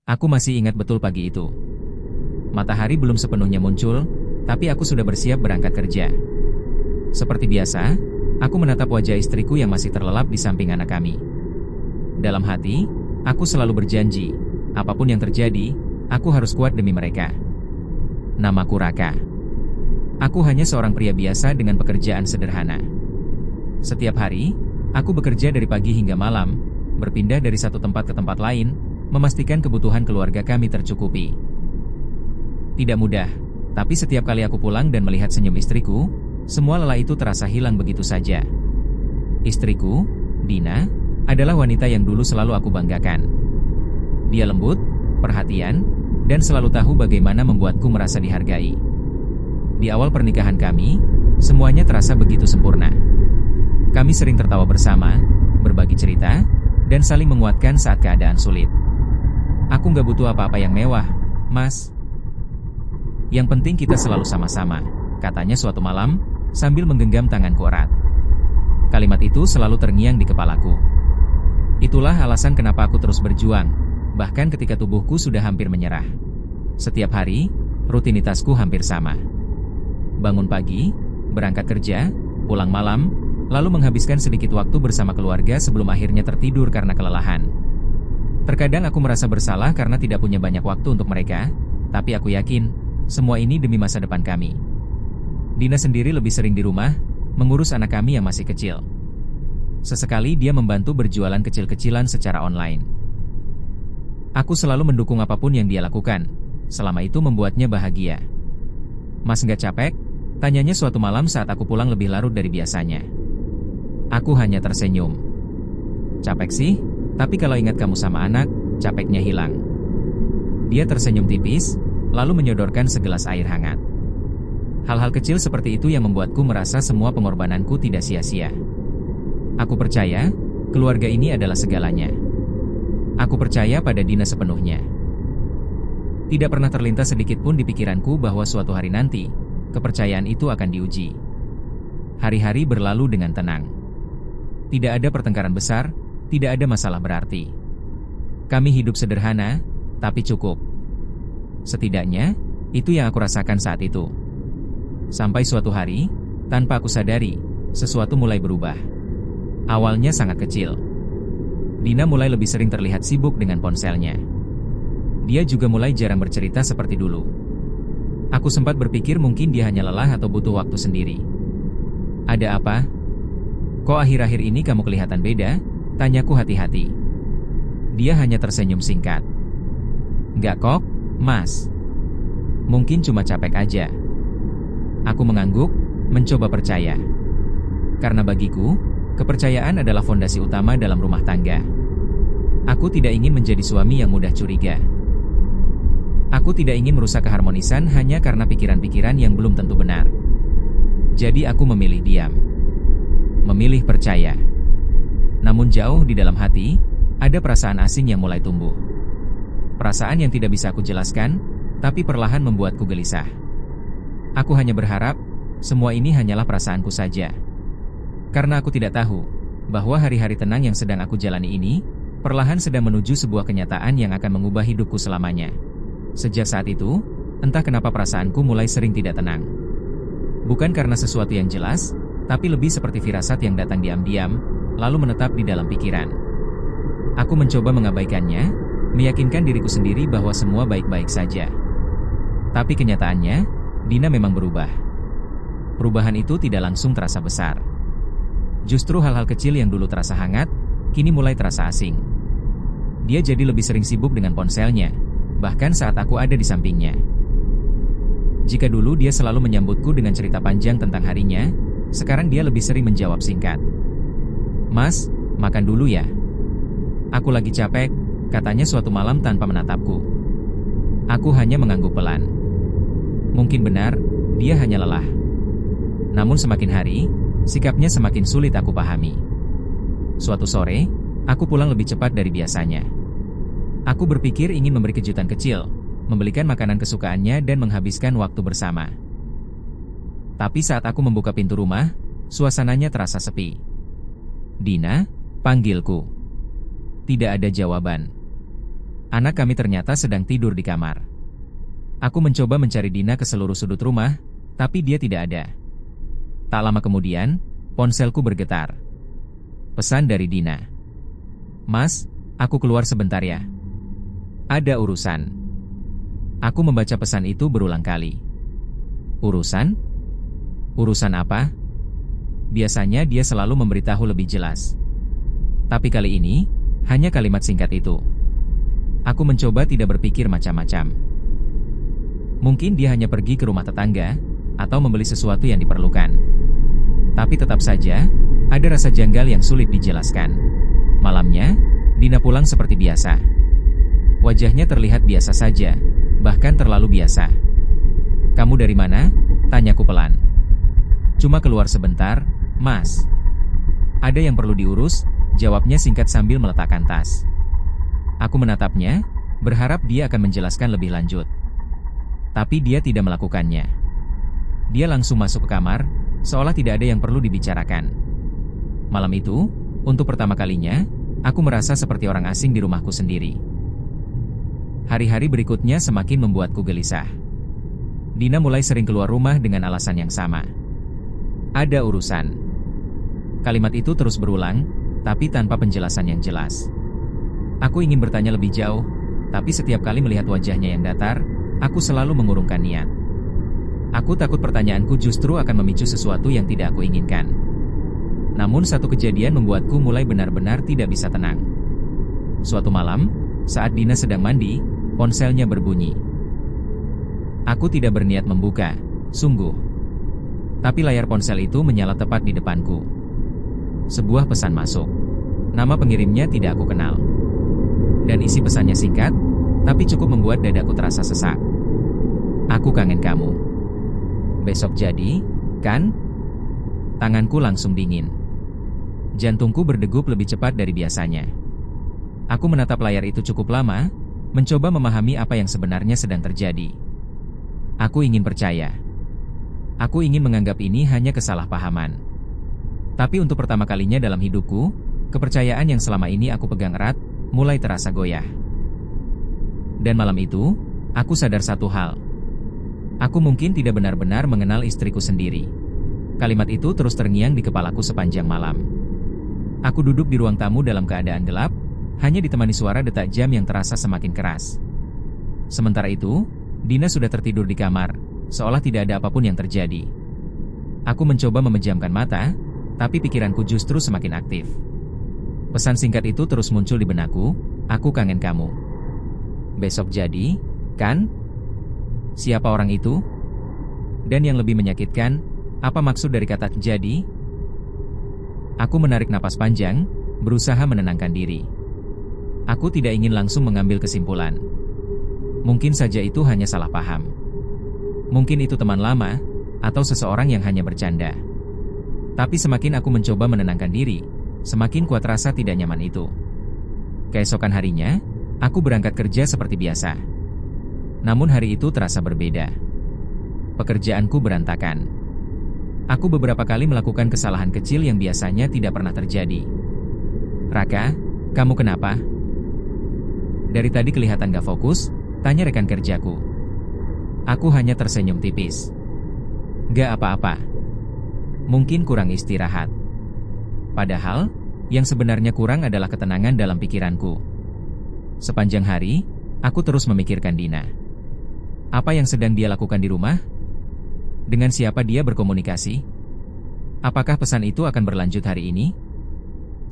Aku masih ingat betul pagi itu. Matahari belum sepenuhnya muncul, tapi aku sudah bersiap berangkat kerja. Seperti biasa, aku menatap wajah istriku yang masih terlelap di samping anak kami. Dalam hati, aku selalu berjanji, apapun yang terjadi, aku harus kuat demi mereka. Namaku Raka. Aku hanya seorang pria biasa dengan pekerjaan sederhana. Setiap hari, aku bekerja dari pagi hingga malam, berpindah dari satu tempat ke tempat lain, memastikan kebutuhan keluarga kami tercukupi. Tidak mudah, tapi setiap kali aku pulang dan melihat senyum istriku, semua lelah itu terasa hilang begitu saja. Istriku, Dina, adalah wanita yang dulu selalu aku banggakan. Dia lembut, perhatian, dan selalu tahu bagaimana membuatku merasa dihargai. Di awal pernikahan kami, semuanya terasa begitu sempurna. Kami sering tertawa bersama, berbagi cerita, dan saling menguatkan saat keadaan sulit. Aku nggak butuh apa-apa yang mewah, Mas. Yang penting kita selalu sama-sama, katanya suatu malam, sambil menggenggam tanganku erat. Kalimat itu selalu terngiang di kepalaku. Itulah alasan kenapa aku terus berjuang, bahkan ketika tubuhku sudah hampir menyerah. Setiap hari, rutinitasku hampir sama. Bangun pagi, berangkat kerja, pulang malam, lalu menghabiskan sedikit waktu bersama keluarga sebelum akhirnya tertidur karena kelelahan. Terkadang aku merasa bersalah karena tidak punya banyak waktu untuk mereka, tapi aku yakin, semua ini demi masa depan kami. Dina sendiri lebih sering di rumah, mengurus anak kami yang masih kecil. Sesekali dia membantu berjualan kecil-kecilan secara online. Aku selalu mendukung apapun yang dia lakukan, selama itu membuatnya bahagia. Mas nggak capek? Tanyanya suatu malam saat aku pulang lebih larut dari biasanya. Aku hanya tersenyum. Capek sih, tapi kalau ingat kamu sama anak, capeknya hilang. Dia tersenyum tipis, lalu menyodorkan segelas air hangat. Hal-hal kecil seperti itu yang membuatku merasa semua pengorbananku tidak sia-sia. Aku percaya, keluarga ini adalah segalanya. Aku percaya pada Dina sepenuhnya. Tidak pernah terlintas sedikit pun di pikiranku bahwa suatu hari nanti, kepercayaan itu akan diuji. Hari-hari berlalu dengan tenang. Tidak ada pertengkaran besar, tidak ada masalah berarti. Kami hidup sederhana, tapi cukup. Setidaknya, itu yang aku rasakan saat itu. Sampai suatu hari, tanpa aku sadari, sesuatu mulai berubah. Awalnya sangat kecil. Dina mulai lebih sering terlihat sibuk dengan ponselnya. Dia juga mulai jarang bercerita seperti dulu. Aku sempat berpikir mungkin dia hanya lelah atau butuh waktu sendiri. Ada apa? Kok akhir-akhir ini kamu kelihatan beda? Tanyaku hati-hati. Dia hanya tersenyum singkat. Nggak kok, Mas. Mungkin cuma capek aja. Aku mengangguk, mencoba percaya. Karena bagiku, kepercayaan adalah fondasi utama dalam rumah tangga. Aku tidak ingin menjadi suami yang mudah curiga. Aku tidak ingin merusak keharmonisan hanya karena pikiran-pikiran yang belum tentu benar. Jadi aku memilih diam. Memilih percaya. Namun jauh di dalam hati, ada perasaan asing yang mulai tumbuh. Perasaan yang tidak bisa aku jelaskan, tapi perlahan membuatku gelisah. Aku hanya berharap, semua ini hanyalah perasaanku saja. Karena aku tidak tahu, bahwa hari-hari tenang yang sedang aku jalani ini, perlahan sedang menuju sebuah kenyataan yang akan mengubah hidupku selamanya. Sejak saat itu, entah kenapa perasaanku mulai sering tidak tenang. Bukan karena sesuatu yang jelas, tapi lebih seperti firasat yang datang diam-diam, lalu menetap di dalam pikiran. Aku mencoba mengabaikannya, meyakinkan diriku sendiri bahwa semua baik-baik saja. Tapi kenyataannya, Dina memang berubah. Perubahan itu tidak langsung terasa besar. Justru hal-hal kecil yang dulu terasa hangat, kini mulai terasa asing. Dia jadi lebih sering sibuk dengan ponselnya, bahkan saat aku ada di sampingnya. Jika dulu dia selalu menyambutku dengan cerita panjang tentang harinya, sekarang dia lebih sering menjawab singkat. Mas, makan dulu ya. Aku lagi capek, katanya suatu malam tanpa menatapku. Aku hanya mengangguk pelan. Mungkin benar, dia hanya lelah. Namun semakin hari, sikapnya semakin sulit aku pahami. Suatu sore, aku pulang lebih cepat dari biasanya. Aku berpikir ingin memberi kejutan kecil, membelikan makanan kesukaannya dan menghabiskan waktu bersama. Tapi saat aku membuka pintu rumah, suasananya terasa sepi. Dina, panggilku. Tidak ada jawaban. Anak kami ternyata sedang tidur di kamar. Aku mencoba mencari Dina ke seluruh sudut rumah, tapi dia tidak ada. Tak lama kemudian, ponselku bergetar. Pesan dari Dina. Mas, aku keluar sebentar ya. Ada urusan. Aku membaca pesan itu berulang kali. Urusan? Urusan apa? Biasanya dia selalu memberitahu lebih jelas. Tapi kali ini, hanya kalimat singkat itu. Aku mencoba tidak berpikir macam-macam. Mungkin dia hanya pergi ke rumah tetangga, atau membeli sesuatu yang diperlukan. Tapi tetap saja, ada rasa janggal yang sulit dijelaskan. Malamnya, Dina pulang seperti biasa. Wajahnya terlihat biasa saja, bahkan terlalu biasa. Kamu dari mana? Tanyaku pelan. Cuma keluar sebentar, Mas. Ada yang perlu diurus, jawabnya singkat sambil meletakkan tas. Aku menatapnya, berharap dia akan menjelaskan lebih lanjut. Tapi dia tidak melakukannya. Dia langsung masuk ke kamar, seolah tidak ada yang perlu dibicarakan. Malam itu, untuk pertama kalinya, aku merasa seperti orang asing di rumahku sendiri. Hari-hari berikutnya semakin membuatku gelisah. Dina mulai sering keluar rumah dengan alasan yang sama. Ada urusan. Kalimat itu terus berulang, tapi tanpa penjelasan yang jelas. Aku ingin bertanya lebih jauh, tapi setiap kali melihat wajahnya yang datar, aku selalu mengurungkan niat. Aku takut pertanyaanku justru akan memicu sesuatu yang tidak aku inginkan. Namun satu kejadian membuatku mulai benar-benar tidak bisa tenang. Suatu malam, saat Dina sedang mandi, ponselnya berbunyi. Aku tidak berniat membuka, sungguh. Tapi layar ponsel itu menyala tepat di depanku. Sebuah pesan masuk. Nama pengirimnya tidak aku kenal. Dan isi pesannya singkat, tapi cukup membuat dadaku terasa sesak. Aku kangen kamu. Besok jadi, kan? Tanganku langsung dingin. Jantungku berdegup lebih cepat dari biasanya. Aku menatap layar itu cukup lama, mencoba memahami apa yang sebenarnya sedang terjadi. Aku ingin percaya. Aku ingin menganggap ini hanya kesalahpahaman. Tapi untuk pertama kalinya dalam hidupku, kepercayaan yang selama ini aku pegang erat, mulai terasa goyah. Dan malam itu, aku sadar satu hal. Aku mungkin tidak benar-benar mengenal istriku sendiri. Kalimat itu terus terngiang di kepalaku sepanjang malam. Aku duduk di ruang tamu dalam keadaan gelap, hanya ditemani suara detak jam yang terasa semakin keras. Sementara itu, Dina sudah tertidur di kamar, seolah tidak ada apapun yang terjadi. Aku mencoba memejamkan mata, tapi pikiranku justru semakin aktif. Pesan singkat itu terus muncul di benakku, aku kangen kamu. Besok jadi, kan? Siapa orang itu? Dan yang lebih menyakitkan, apa maksud dari kata jadi? Aku menarik napas panjang, berusaha menenangkan diri. Aku tidak ingin langsung mengambil kesimpulan. Mungkin saja itu hanya salah paham. Mungkin itu teman lama, atau seseorang yang hanya bercanda. Tapi semakin aku mencoba menenangkan diri, semakin kuat rasa tidak nyaman itu. Keesokan harinya, aku berangkat kerja seperti biasa. Namun hari itu terasa berbeda. Pekerjaanku berantakan. Aku beberapa kali melakukan kesalahan kecil yang biasanya tidak pernah terjadi. Raka, kamu kenapa? Dari tadi kelihatan gak fokus, tanya rekan kerjaku. Aku hanya tersenyum tipis. Gak apa-apa. Mungkin kurang istirahat. Padahal, yang sebenarnya kurang adalah ketenangan dalam pikiranku. Sepanjang hari, aku terus memikirkan Dina. Apa yang sedang dia lakukan di rumah? Dengan siapa dia berkomunikasi? Apakah pesan itu akan berlanjut hari ini?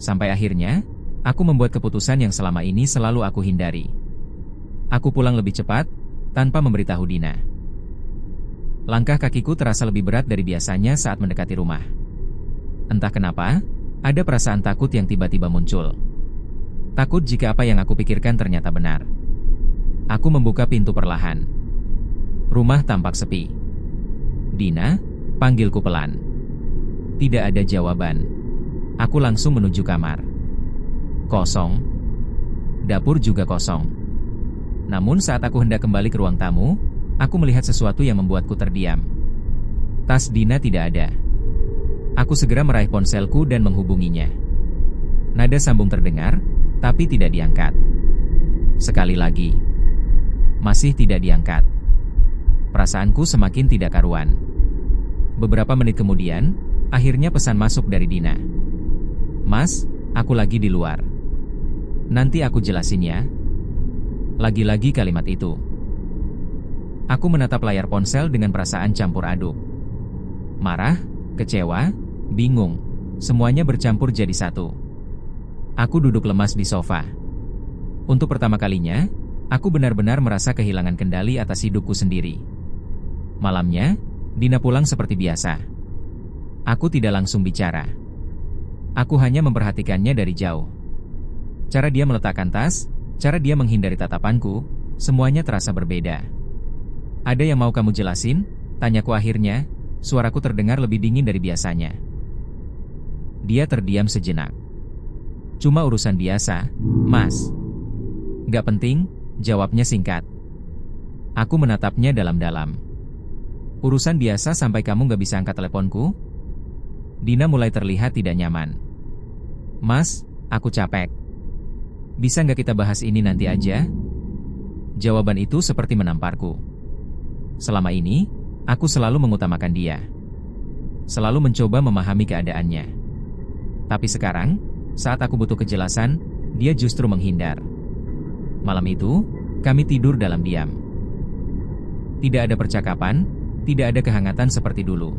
Sampai akhirnya, aku membuat keputusan yang selama ini selalu aku hindari. Aku pulang lebih cepat, tanpa memberitahu Dina. Langkah kakiku terasa lebih berat dari biasanya saat mendekati rumah. Entah kenapa, ada perasaan takut yang tiba-tiba muncul. Takut jika apa yang aku pikirkan ternyata benar. Aku membuka pintu perlahan. Rumah tampak sepi. Dina, panggilku pelan. Tidak ada jawaban. Aku langsung menuju kamar. Kosong. Dapur juga kosong. Namun saat aku hendak kembali ke ruang tamu, aku melihat sesuatu yang membuatku terdiam. Tas Dina tidak ada. Aku segera meraih ponselku dan menghubunginya. Nada sambung terdengar, tapi tidak diangkat. Sekali lagi. Masih tidak diangkat. Perasaanku semakin tidak karuan. Beberapa menit kemudian, akhirnya pesan masuk dari Dina. "Mas, aku lagi di luar. Nanti aku jelasin ya." Lagi-lagi kalimat itu. Aku menatap layar ponsel dengan perasaan campur aduk. Marah, kecewa, bingung, semuanya bercampur jadi satu. Aku duduk lemas di sofa. Untuk pertama kalinya, aku benar-benar merasa kehilangan kendali atas hidupku sendiri. Malamnya, Dina pulang seperti biasa. Aku tidak langsung bicara. Aku hanya memperhatikannya dari jauh. Cara dia meletakkan tas, cara dia menghindari tatapanku, semuanya terasa berbeda. "Ada yang mau kamu jelasin?" tanyaku akhirnya, suaraku terdengar lebih dingin dari biasanya. Dia terdiam sejenak. "Cuma urusan biasa, Mas." "Gak penting," jawabnya singkat. Aku menatapnya dalam-dalam. "Urusan biasa sampai kamu gak bisa angkat teleponku?" Dina mulai terlihat tidak nyaman. "Mas, aku capek. Bisa gak kita bahas ini nanti aja?" Jawaban itu seperti menamparku. Selama ini, aku selalu mengutamakan dia. Selalu mencoba memahami keadaannya. Tapi sekarang, saat aku butuh kejelasan, dia justru menghindar. Malam itu, kami tidur dalam diam. Tidak ada percakapan, tidak ada kehangatan seperti dulu.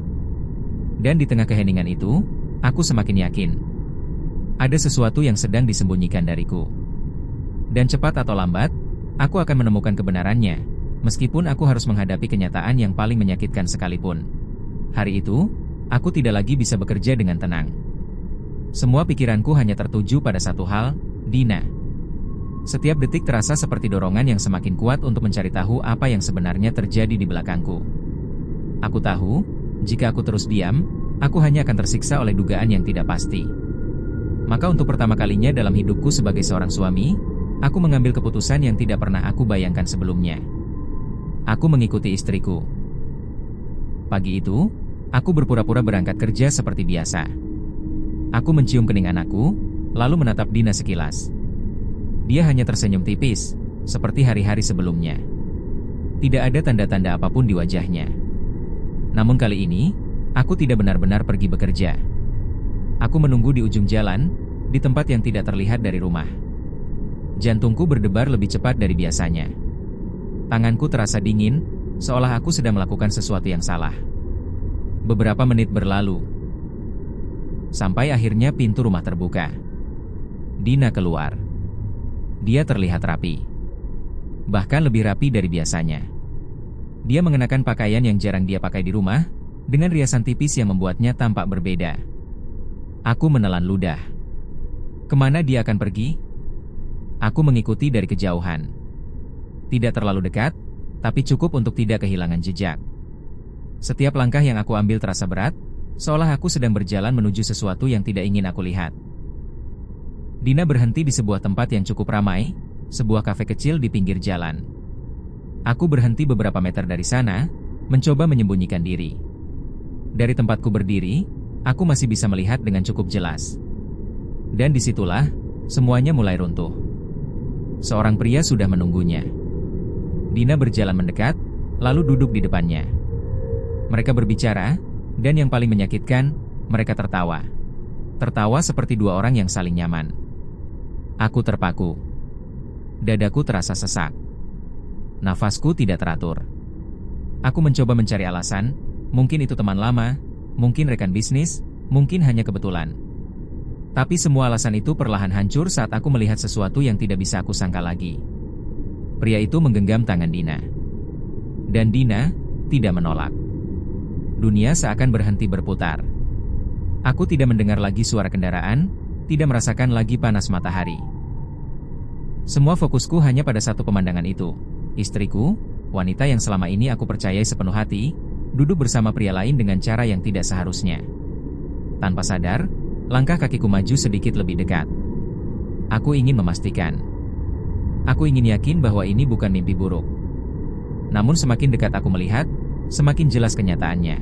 Dan di tengah keheningan itu, aku semakin yakin. Ada sesuatu yang sedang disembunyikan dariku. Dan cepat atau lambat, aku akan menemukan kebenarannya. Meskipun aku harus menghadapi kenyataan yang paling menyakitkan sekalipun. Hari itu, aku tidak lagi bisa bekerja dengan tenang. Semua pikiranku hanya tertuju pada satu hal, Dina. Setiap detik terasa seperti dorongan yang semakin kuat untuk mencari tahu apa yang sebenarnya terjadi di belakangku. Aku tahu, jika aku terus diam, aku hanya akan tersiksa oleh dugaan yang tidak pasti. Maka untuk pertama kalinya dalam hidupku sebagai seorang suami, aku mengambil keputusan yang tidak pernah aku bayangkan sebelumnya. Aku mengikuti istriku. Pagi itu, aku berpura-pura berangkat kerja seperti biasa. Aku mencium kening anakku, lalu menatap Dina sekilas. Dia hanya tersenyum tipis, seperti hari-hari sebelumnya. Tidak ada tanda-tanda apapun di wajahnya. Namun kali ini, aku tidak benar-benar pergi bekerja. Aku menunggu di ujung jalan, di tempat yang tidak terlihat dari rumah. Jantungku berdebar lebih cepat dari biasanya. Tanganku terasa dingin, seolah aku sedang melakukan sesuatu yang salah. Beberapa menit berlalu. Sampai akhirnya pintu rumah terbuka. Dina keluar. Dia terlihat rapi. Bahkan lebih rapi dari biasanya. Dia mengenakan pakaian yang jarang dia pakai di rumah, dengan riasan tipis yang membuatnya tampak berbeda. Aku menelan ludah. Kemana dia akan pergi? Aku mengikuti dari kejauhan. Tidak terlalu dekat, tapi cukup untuk tidak kehilangan jejak. Setiap langkah yang aku ambil terasa berat, seolah aku sedang berjalan menuju sesuatu yang tidak ingin aku lihat. Dina berhenti di sebuah tempat yang cukup ramai, sebuah kafe kecil di pinggir jalan. Aku berhenti beberapa meter dari sana, mencoba menyembunyikan diri. Dari tempatku berdiri, aku masih bisa melihat dengan cukup jelas. Dan disitulah, semuanya mulai runtuh. Seorang pria sudah menunggunya. Dina berjalan mendekat, lalu duduk di depannya. Mereka berbicara, dan yang paling menyakitkan, mereka tertawa. Tertawa seperti dua orang yang saling nyaman. Aku terpaku. Dadaku terasa sesak. Nafasku tidak teratur. Aku mencoba mencari alasan, mungkin itu teman lama, mungkin rekan bisnis, mungkin hanya kebetulan. Tapi semua alasan itu perlahan hancur saat aku melihat sesuatu yang tidak bisa aku sangka lagi. Pria itu menggenggam tangan Dina. Dan Dina tidak menolak. Dunia seakan berhenti berputar. Aku tidak mendengar lagi suara kendaraan, tidak merasakan lagi panas matahari. Semua fokusku hanya pada satu pemandangan itu. Istriku, wanita yang selama ini aku percayai sepenuh hati, duduk bersama pria lain dengan cara yang tidak seharusnya. Tanpa sadar, langkah kakiku maju sedikit lebih dekat. Aku ingin memastikan. Aku ingin yakin bahwa ini bukan mimpi buruk. Namun semakin dekat aku melihat, semakin jelas kenyataannya.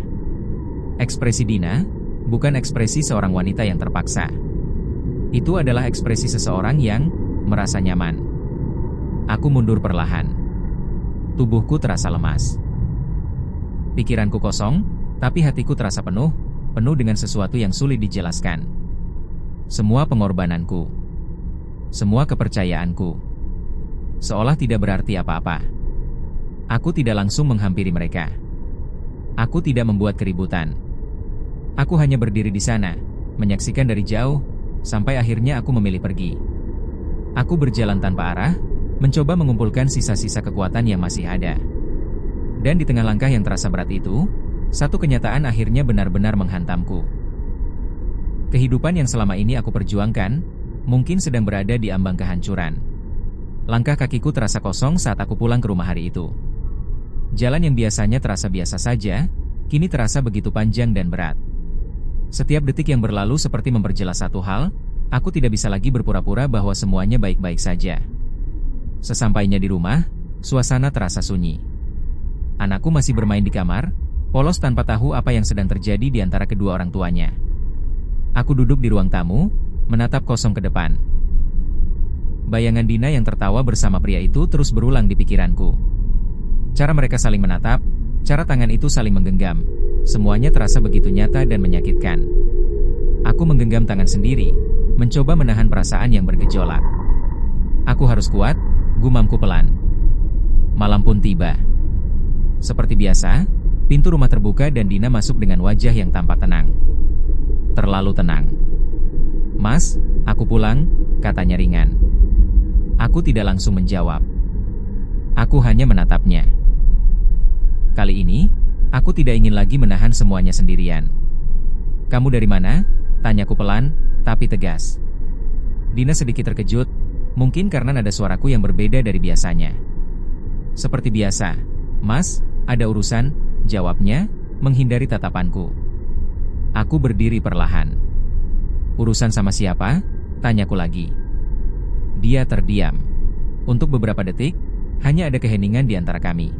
Ekspresi Dina bukan ekspresi seorang wanita yang terpaksa. Itu adalah ekspresi seseorang yang merasa nyaman. Aku mundur perlahan. Tubuhku terasa lemas. Pikiranku kosong, tapi hatiku terasa penuh dengan sesuatu yang sulit dijelaskan. Semua pengorbananku, semua kepercayaanku, seolah tidak berarti apa-apa. Aku tidak langsung menghampiri mereka. Aku tidak membuat keributan. Aku hanya berdiri di sana, menyaksikan dari jauh, sampai akhirnya aku memilih pergi. Aku berjalan tanpa arah, mencoba mengumpulkan sisa-sisa kekuatan yang masih ada. Dan di tengah langkah yang terasa berat itu, satu kenyataan akhirnya benar-benar menghantamku. Kehidupan yang selama ini aku perjuangkan, mungkin sedang berada di ambang kehancuran. Langkah kakiku terasa kosong saat aku pulang ke rumah hari itu. Jalan yang biasanya terasa biasa saja, kini terasa begitu panjang dan berat. Setiap detik yang berlalu seperti memperjelas satu hal, aku tidak bisa lagi berpura-pura bahwa semuanya baik-baik saja. Sesampainya di rumah, suasana terasa sunyi. Anakku masih bermain di kamar, polos tanpa tahu apa yang sedang terjadi di antara kedua orang tuanya. Aku duduk di ruang tamu, menatap kosong ke depan. Bayangan Dina yang tertawa bersama pria itu terus berulang di pikiranku. Cara mereka saling menatap, cara tangan itu saling menggenggam, semuanya terasa begitu nyata dan menyakitkan. Aku menggenggam tangan sendiri, mencoba menahan perasaan yang bergejolak. Aku harus kuat, gumamku pelan. Malam pun tiba. Seperti biasa, pintu rumah terbuka dan Dina masuk dengan wajah yang tampak tenang. Terlalu tenang. "Mas, aku pulang," katanya ringan. Aku tidak langsung menjawab. Aku hanya menatapnya. Kali ini, aku tidak ingin lagi menahan semuanya sendirian. "Kamu dari mana?" tanyaku pelan, tapi tegas. Dina sedikit terkejut, mungkin karena nada suaraku yang berbeda dari biasanya. "Seperti biasa, Mas, ada urusan," jawabnya, menghindari tatapanku. Aku berdiri perlahan. "Urusan sama siapa?" tanyaku lagi. Dia terdiam. Untuk beberapa detik, hanya ada keheningan di antara kami.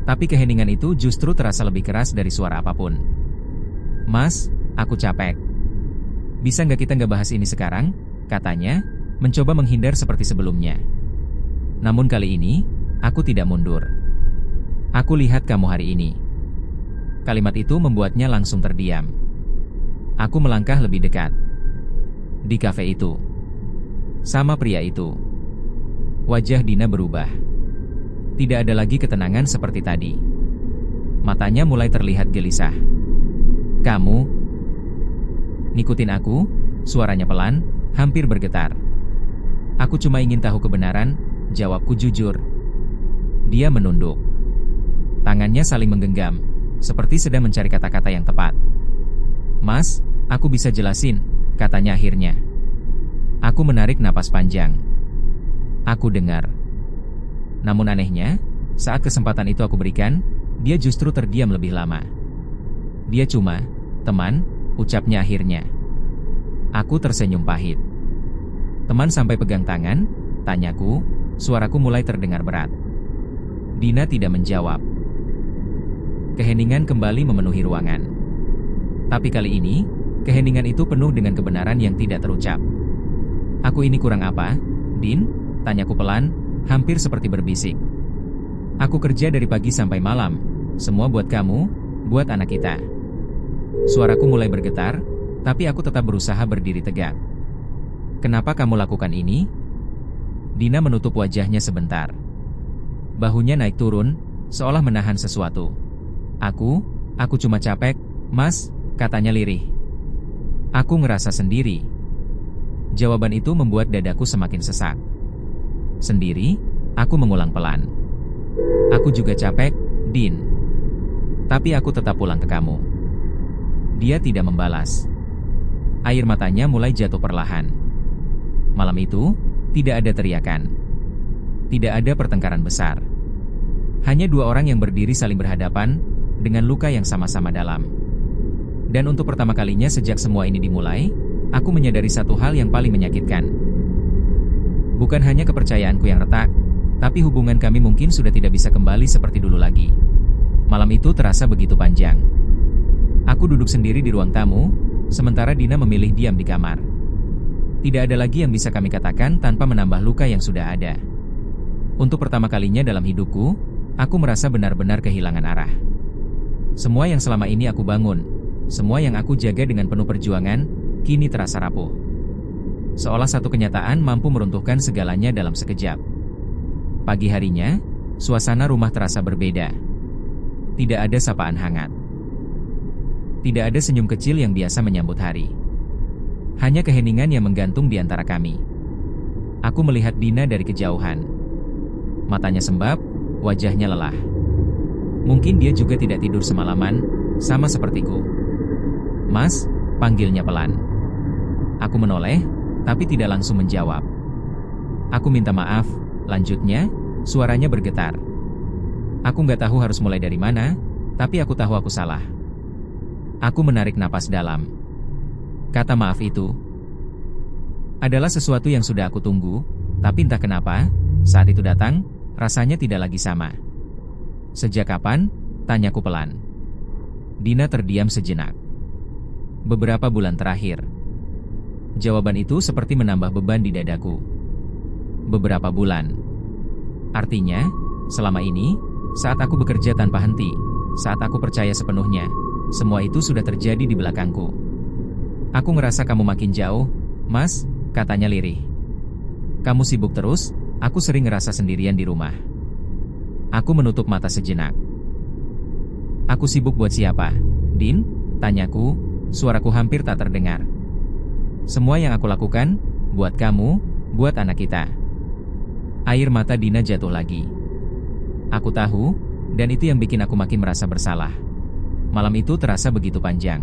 Tapi keheningan itu justru terasa lebih keras dari suara apapun. "Mas, aku capek. Bisa nggak kita nggak bahas ini sekarang?" katanya, mencoba menghindar seperti sebelumnya. Namun kali ini, aku tidak mundur. "Aku lihat kamu hari ini." Kalimat itu membuatnya langsung terdiam. Aku melangkah lebih dekat. Di kafe itu. Sama pria itu. Wajah Dina berubah. Tidak ada lagi ketenangan seperti tadi. Matanya mulai terlihat gelisah. "Kamu?" "Ngikutin aku?" Suaranya pelan, hampir bergetar. "Aku cuma ingin tahu kebenaran," jawabku jujur. Dia menunduk. Tangannya saling menggenggam, seperti sedang mencari kata-kata yang tepat. "Mas, aku bisa jelasin," katanya akhirnya. Aku menarik napas panjang. Aku dengar. Namun anehnya, saat kesempatan itu aku berikan, dia justru terdiam lebih lama. Dia cuma, "Teman," ucapnya akhirnya. Aku tersenyum pahit. "Teman sampai pegang tangan?" tanyaku, suaraku mulai terdengar berat. Dina tidak menjawab. Keheningan kembali memenuhi ruangan. Tapi kali ini, keheningan itu penuh dengan kebenaran yang tidak terucap. "Aku ini kurang apa, Din?" tanyaku pelan, hampir seperti berbisik. "Aku kerja dari pagi sampai malam, semua buat kamu, buat anak kita." Suaraku mulai bergetar, tapi aku tetap berusaha berdiri tegak. "Kenapa kamu lakukan ini?" Dina menutup wajahnya sebentar. Bahunya naik turun, seolah menahan sesuatu. Aku cuma capek, Mas," katanya lirih. Aku ngerasa sendiri. Jawaban itu membuat dadaku semakin sesak. "Sendiri?" aku mengulang pelan. "Aku juga capek, Din. Tapi aku tetap pulang ke kamu." Dia tidak membalas. Air matanya mulai jatuh perlahan. Malam itu, tidak ada teriakan. Tidak ada pertengkaran besar. Hanya dua orang yang berdiri saling berhadapan, dengan luka yang sama-sama dalam. Dan untuk pertama kalinya sejak semua ini dimulai, aku menyadari satu hal yang paling menyakitkan. Bukan hanya kepercayaanku yang retak, tapi hubungan kami mungkin sudah tidak bisa kembali seperti dulu lagi. Malam itu terasa begitu panjang. Aku duduk sendiri di ruang tamu, sementara Dina memilih diam di kamar. Tidak ada lagi yang bisa kami katakan tanpa menambah luka yang sudah ada. Untuk pertama kalinya dalam hidupku, aku merasa benar-benar kehilangan arah. Semua yang selama ini aku bangun, semua yang aku jaga dengan penuh perjuangan, kini terasa rapuh. Seolah satu kenyataan mampu meruntuhkan segalanya dalam sekejap. Pagi harinya, suasana rumah terasa berbeda. Tidak ada sapaan hangat. Tidak ada senyum kecil yang biasa menyambut hari. Hanya keheningan yang menggantung di antara kami. Aku melihat Dina dari kejauhan. Matanya sembab, wajahnya lelah. Mungkin dia juga tidak tidur semalaman, sama sepertiku. "Mas," panggilnya pelan. Aku menoleh, tapi tidak langsung menjawab. "Aku minta maaf," lanjutnya, suaranya bergetar. Aku nggak tahu harus mulai dari mana, tapi aku tahu aku salah. Aku menarik napas dalam. Kata maaf itu adalah sesuatu yang sudah aku tunggu, tapi entah kenapa, saat itu datang, rasanya tidak lagi sama. "Sejak kapan?" tanyaku pelan. Dina terdiam sejenak. "Beberapa bulan terakhir." Jawaban itu seperti menambah beban di dadaku. Beberapa bulan. Artinya, selama ini, saat aku bekerja tanpa henti, saat aku percaya sepenuhnya, semua itu sudah terjadi di belakangku. "Aku ngerasa kamu makin jauh, Mas," katanya lirih. "Kamu sibuk terus, aku sering ngerasa sendirian di rumah." Aku menutup mata sejenak. "Aku sibuk buat siapa, Din?" tanyaku, suaraku hampir tak terdengar. "Semua yang aku lakukan, buat kamu, buat anak kita." Air mata Dina jatuh lagi. Aku tahu, dan itu yang bikin aku makin merasa bersalah. Malam itu terasa begitu panjang.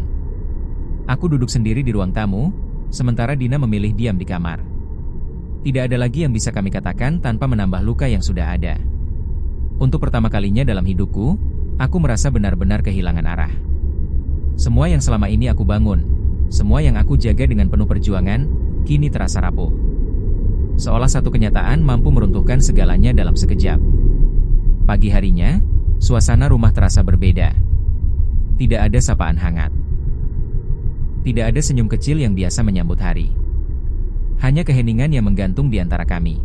Aku duduk sendiri di ruang tamu, sementara Dina memilih diam di kamar. Tidak ada lagi yang bisa kami katakan tanpa menambah luka yang sudah ada. Untuk pertama kalinya dalam hidupku, aku merasa benar-benar kehilangan arah. Semua yang selama ini aku bangun, semua yang aku jaga dengan penuh perjuangan, kini terasa rapuh. Seolah satu kenyataan mampu meruntuhkan segalanya dalam sekejap. Pagi harinya, suasana rumah terasa berbeda. Tidak ada sapaan hangat. Tidak ada senyum kecil yang biasa menyambut hari. Hanya keheningan yang menggantung di antara kami.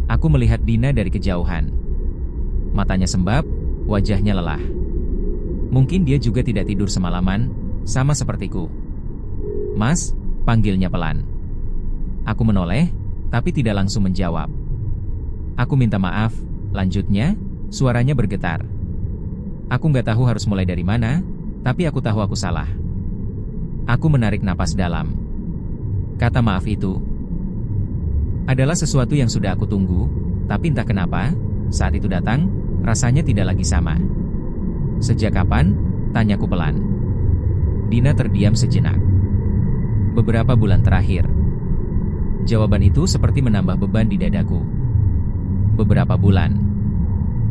Aku melihat Dina dari kejauhan. Matanya sembab, wajahnya lelah. Mungkin dia juga tidak tidur semalaman, sama sepertiku. "Mas," panggilnya pelan. Aku menoleh, tapi tidak langsung menjawab. "Aku minta maaf," lanjutnya, suaranya bergetar. Aku nggak tahu harus mulai dari mana, tapi aku tahu aku salah. Aku menarik napas dalam. Kata maaf itu adalah sesuatu yang sudah aku tunggu, tapi entah kenapa, saat itu datang, rasanya tidak lagi sama. "Sejak kapan?" tanyaku pelan. Dina terdiam sejenak. "Beberapa bulan terakhir." Jawaban itu seperti menambah beban di dadaku. Beberapa bulan.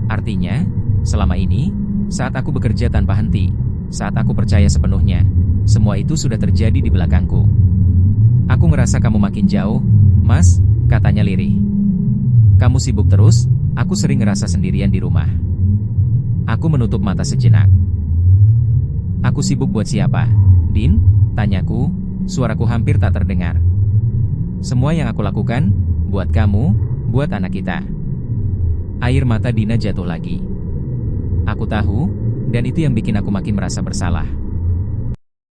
Artinya, selama ini, saat aku bekerja tanpa henti, saat aku percaya sepenuhnya, semua itu sudah terjadi di belakangku. "Aku ngerasa kamu makin jauh, Mas," katanya lirih. "Kamu sibuk terus, aku sering ngerasa sendirian di rumah." Aku menutup mata sejenak. "Aku sibuk buat siapa, Din?" tanyaku, suaraku hampir tak terdengar. "Semua yang aku lakukan, buat kamu, buat anak kita." Air mata Dina jatuh lagi. Aku tahu, dan itu yang bikin aku makin merasa bersalah.